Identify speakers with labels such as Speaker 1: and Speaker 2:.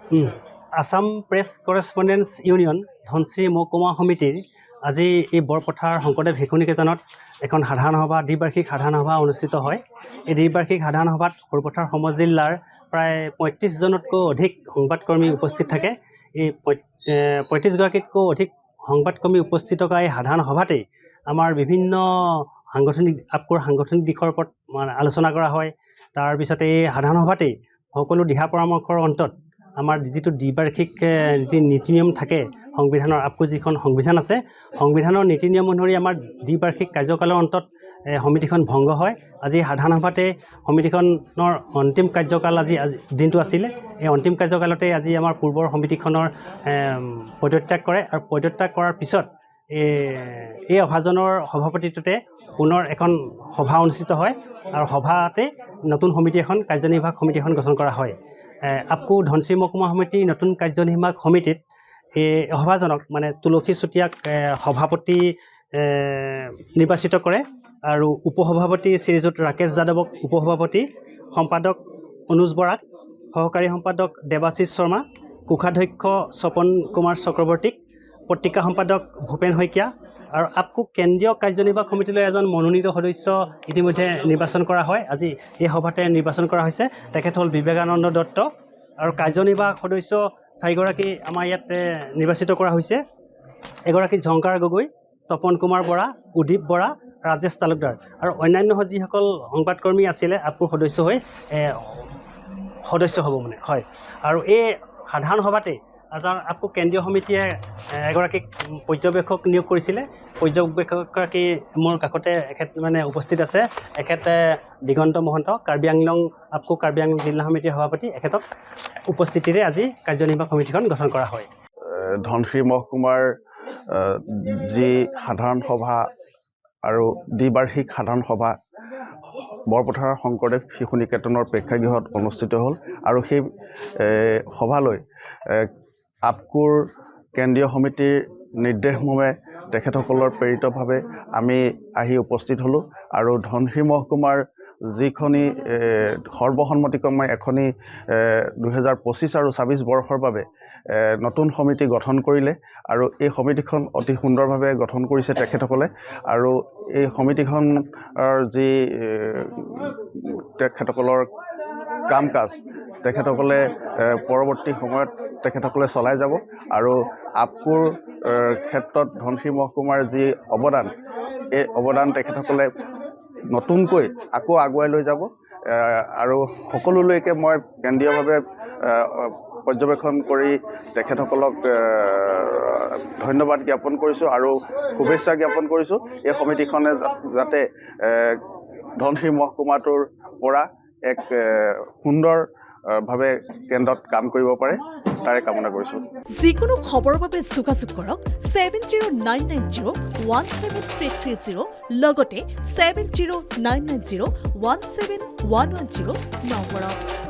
Speaker 1: Assam press কৰেছপণ্ডেন্স union Dhanashree মহকুমা সমিতিৰ আজি এই বৰপথাৰ শংকৰদেৱ শিশু নিকেতনত এখন সাধাৰণ সভা দ্বিবাৰ্ষিক সাধাৰণ সভা অনুষ্ঠিত হয়। এই দ্বিবাৰ্ষিক সাধাৰণ সভাত সৰুপথাৰ সমৰ জিলাৰ প্ৰায় 35জনতকৈ অধিক সংবাদকৰ্মী উপস্থিত থাকে। এই 35গৰাকীতকৈ অধিক সংবাদকৰ্মী উপস্থিত থকা এই সাধাৰণ সভাতেই আমাৰ বিভিন্ন আপকোৰ সাংগঠনিক দিশৰ ওপৰত আলোচনা কৰা হয়। তাৰপিছতে এই সাধাৰণ সভাতেই সকলো দিহা পৰামৰ্শৰ অন্তত আমাৰ যিটো দ্বিবাৰ্ষিক যি নীতি নিয়ম থাকে সংবিধানৰ আপকো যিখন সংবিধান আছে, সংবিধানৰ নীতি নিয়ম অনুসৰি আমাৰ দ্বিবাৰ্ষিক কাৰ্যকালৰ অন্তত সমিতিখন ভংগ হয়। আজি সাধাৰণ সভাতে সমিতিখনৰ অন্তিম কাৰ্যকাল আজি দিনটো আছিলে। এই অন্তিম কাৰ্যকালতে আজি আমাৰ পূৰ্বৰ সমিতিখনৰ পদত্যাগ কৰে আৰু পদত্যাগ কৰাৰ পিছত এই সভাজনৰ সভাপতিত্বতে পুনৰ এখন সভা অনুষ্ঠিত হয় আৰু সভাতে নতুন সমিতি এখন কাৰ্যনিৰ্বাহক সমিতি এখন গঠন কৰা হয়। আপকো ধনশ্ৰী মহকুমা সমিতিৰ নতুন কাৰ্যনিৰ্বাহক সমিতিত এই সভাজনক তুলসী চুতীয়াক সভাপতি নিৰ্বাচিত কৰে আৰু উপসভাপতি শ্ৰীযুত ৰাকেশ যাদৱক উপসভাপতি, সম্পাদক অনুজ বৰাক, সহকাৰী সম্পাদক দেৱাশিষ শৰ্মা, কোষাধ্যক্ষ স্বপন কুমাৰ চক্ৰৱৰ্তীক, পত্ৰিকা সম্পাদক ভূপেন শইকীয়া আৰু আপকো কেন্দ্ৰীয় কাৰ্যনিৰ্বাহক সমিতিলৈ এজন মনোনীত সদস্য ইতিমধ্যে নিৰ্বাচন কৰা হয়। আজি এই সভাতে নিৰ্বাচন কৰা হৈছে। তেখেত হ'ল বিবেকানন্দ দত্ত আৰু কাৰ্যনিৰ্বাহক সদস্য 4গৰাকী আমাৰ ইয়াত নিৰ্বাচিত কৰা হৈছে। এগৰাকী ঝংকাৰ গগৈ, তপন কুমাৰ বৰা, উদীপ বৰা, ৰাজেশ তালুকদাৰ আৰু অন্যান্য যিসকল সংবাদকৰ্মী আছিলে আপকোৰ সদস্য হৈ সদস্য হ'ব হয়। আৰু এই সাধাৰণ সভাতে আপকো কেন্দ্ৰীয় সমিতিয়ে এগৰাকীক পৰ্যবেক্ষক নিয়োগ কৰিছিলে। পৰ্যবেক্ষকগৰাকী মোৰ কাষতে এখেত উপস্থিত আছে। এখেত দিগন্ত মহন্ত, আপকো কাৰ্বি আংলং জিলা সমিতিৰ সভাপতি। এখেতক উপস্থিতিৰে আজি কাৰ্যনিৰ্বাহক সমিতিখন গঠন কৰা হয়।
Speaker 2: ধনশ্ৰী মহকুমাৰ যি সাধাৰণ সভা আৰু দ্বিবাৰ্ষিক সাধাৰণ সভা বৰপথাৰ শংকৰদেৱ শিশু নিকেতনৰ প্ৰেক্ষাগৃহত অনুষ্ঠিত হ'ল আৰু সেই সভালৈ আপকোৰ কেন্দ্ৰীয় সমিতিৰ নিৰ্দেশমৰ্মে তেখেতসকলৰ প্ৰেৰিতভাৱে আমি আহি উপস্থিত হ'লোঁ আৰু ধনশ্ৰী মহকুমাৰ যিখনি সৰ্বসন্মতিক্ৰমে এখনি 2025 আৰু 26 বৰ্ষৰ বাবে নতুন সমিতি গঠন কৰিলে আৰু এই সমিতিখন অতি সুন্দৰভাৱে গঠন কৰিছে তেখেতসকলে। আৰু এই সমিতিখনৰ যি তেখেতসকলৰ কাম কাজ তেখেতসকলে পৰৱৰ্তী সময়ত তেখেতসকলে চলাই যাব আৰু আপকোৰ ক্ষেত্ৰত ধনশ্ৰী মহকুমাৰ যি অৱদান, এই অৱদান তেখেতসকলে নতুনকৈ আকৌ আগুৱাই লৈ যাব আৰু সকলোলৈকে মই কেন্দ্ৰীয়ভাৱে পৰ্যবেক্ষণ কৰি তেখেতসকলক ধন্যবাদ জ্ঞাপন কৰিছোঁ আৰু শুভেচ্ছা জ্ঞাপন কৰিছোঁ। এই সমিতিখনে যাতে ধনশ্ৰী মহকুমাটোৰ পৰা এক সুন্দৰভাৱে কেন্দ্ৰত কাম কৰিব পাৰে তাৰে কামনা কৰিছোঁ।
Speaker 3: যিকোনো খবৰৰ বাবে যোগাযোগ কৰক 7099017330 লগতে 7099017110 নম্বৰত।